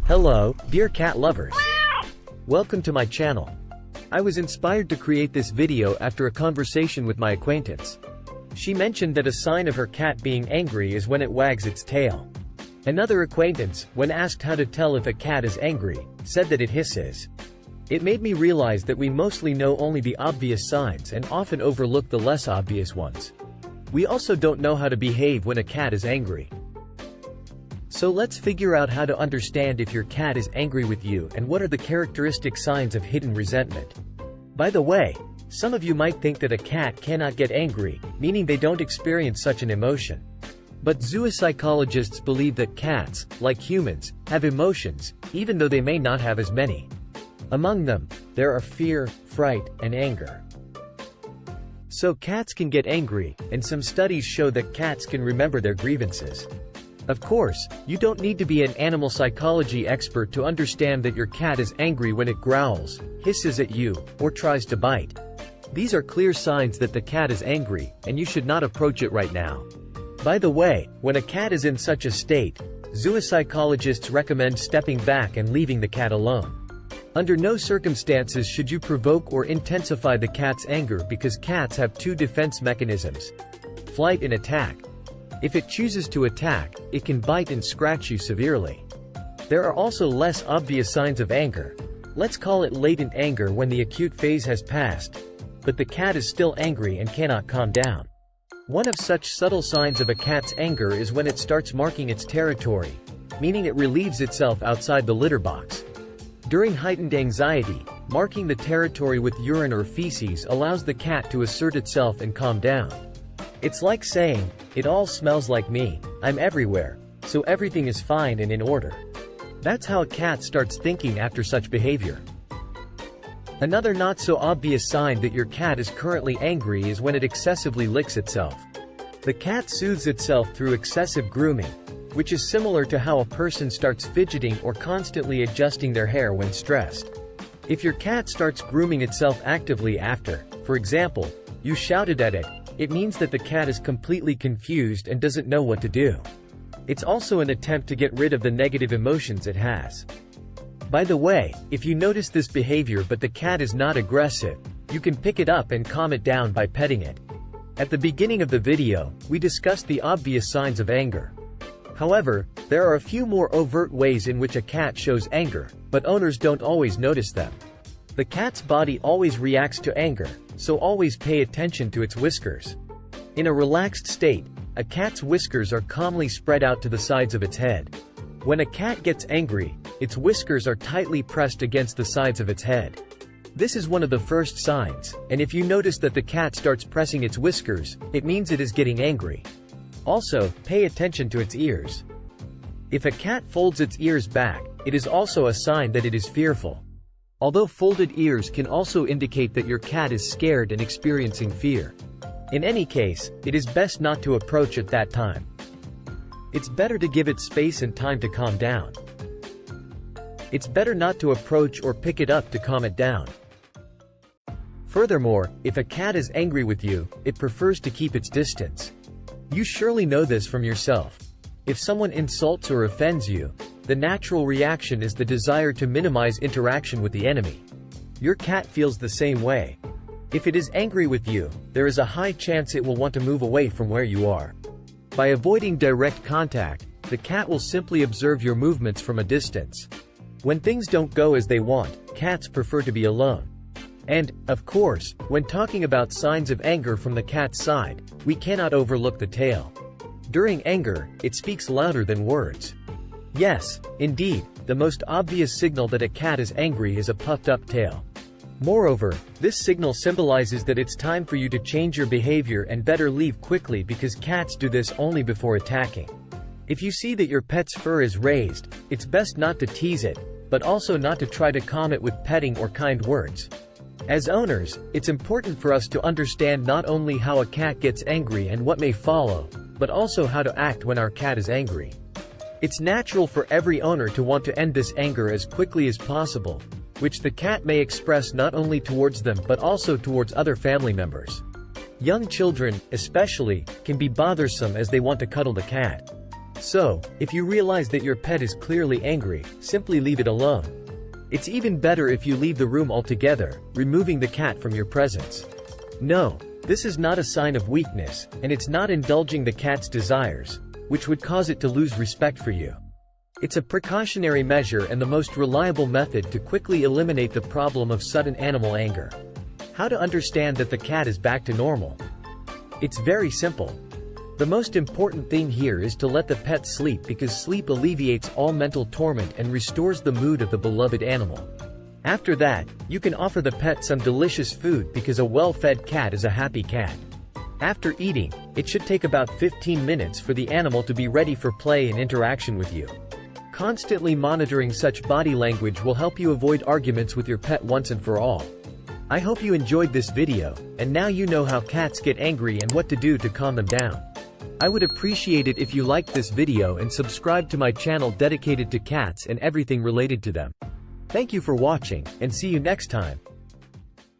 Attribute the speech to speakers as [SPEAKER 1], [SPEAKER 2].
[SPEAKER 1] Hello, dear cat lovers. Welcome to my channel. I was inspired to create this video after a conversation with my acquaintance. She mentioned that a sign of her cat being angry is when it wags its tail. Another acquaintance, when asked how to tell if a cat is angry, said that it hisses. It made me realize that we mostly know only the obvious signs and often overlook the less obvious ones. We also don't know how to behave when a cat is angry. So let's figure out how to understand if your cat is angry with you and what are the characteristic signs of hidden resentment. By the way, some of you might think that a cat cannot get angry, meaning they don't experience such an emotion. But zoopsychologists believe that cats, like humans, have emotions, even though they may not have as many. Among them, there are fear, fright, and anger. So cats can get angry, and some studies show that cats can remember their grievances. Of course, you don't need to be an animal psychology expert to understand that your cat is angry when it growls, hisses at you, or tries to bite. These are clear signs that the cat is angry, and you should not approach it right now. By the way, when a cat is in such a state, zoopsychologists recommend stepping back and leaving the cat alone. Under no circumstances should you provoke or intensify the cat's anger because cats have two defense mechanisms: flight and attack. If it chooses to attack, it can bite and scratch you severely. There are also less obvious signs of anger. Let's call it latent anger when the acute phase has passed, but the cat is still angry and cannot calm down. One of such subtle signs of a cat's anger is when it starts marking its territory, meaning it relieves itself outside the litter box. During heightened anxiety, marking the territory with urine or feces allows the cat to assert itself and calm down. It's like saying, "It all smells like me, I'm everywhere, so everything is fine and in order." That's how a cat starts thinking after such behavior. Another not-so-obvious sign that your cat is currently angry is when it excessively licks itself. The cat soothes itself through excessive grooming, which is similar to how a person starts fidgeting or constantly adjusting their hair when stressed. If your cat starts grooming itself actively after, for example, you shouted at it, it means that the cat is completely confused and doesn't know what to do. It's also an attempt to get rid of the negative emotions it has. By the way, if you notice this behavior but the cat is not aggressive, you can pick it up and calm it down by petting it. At the beginning of the video, we discussed the obvious signs of anger. However, there are a few more overt ways in which a cat shows anger, but owners don't always notice them. The cat's body always reacts to anger, so always pay attention to its whiskers. In a relaxed state, a cat's whiskers are calmly spread out to the sides of its head. When a cat gets angry, its whiskers are tightly pressed against the sides of its head. This is one of the first signs, and if you notice that the cat starts pressing its whiskers, it means it is getting angry. Also, pay attention to its ears. If a cat folds its ears back, it is also a sign that it is fearful. Although folded ears can also indicate that your cat is scared and experiencing fear. In any case, it is best not to approach at that time. It's better to give it space and time to calm down. It's better not to approach or pick it up to calm it down. Furthermore, if a cat is angry with you, it prefers to keep its distance. You surely know this from yourself. If someone insults or offends you, the natural reaction is the desire to minimize interaction with the enemy. Your cat feels the same way. If it is angry with you, there is a high chance it will want to move away from where you are. By avoiding direct contact, the cat will simply observe your movements from a distance. When things don't go as they want, cats prefer to be alone. And, of course, when talking about signs of anger from the cat's side, we cannot overlook the tail. During anger, it speaks louder than words. Yes, indeed, the most obvious signal that a cat is angry is a puffed-up tail. Moreover, this signal symbolizes that it's time for you to change your behavior and better leave quickly because cats do this only before attacking. If you see that your pet's fur is raised, it's best not to tease it, but also not to try to calm it with petting or kind words. As owners, it's important for us to understand not only how a cat gets angry and what may follow, but also how to act when our cat is angry. It's natural for every owner to want to end this anger as quickly as possible, which the cat may express not only towards them but also towards other family members. Young children, especially, can be bothersome as they want to cuddle the cat. So, if you realize that your pet is clearly angry, simply leave it alone. It's even better if you leave the room altogether, removing the cat from your presence. No, this is not a sign of weakness, and it's not indulging the cat's desires, which would cause it to lose respect for you. It's a precautionary measure and the most reliable method to quickly eliminate the problem of sudden animal anger. How to understand that the cat is back to normal? It's very simple. The most important thing here is to let the pet sleep because sleep alleviates all mental torment and restores the mood of the beloved animal. After that, you can offer the pet some delicious food because a well-fed cat is a happy cat. After eating, it should take about 15 minutes for the animal to be ready for play and interaction with you. Constantly monitoring such body language will help you avoid arguments with your pet once and for all. I hope you enjoyed this video, and now you know how cats get angry and what to do to calm them down. I would appreciate it if you liked this video and subscribe to my channel dedicated to cats and everything related to them. Thank you for watching, and see you next time.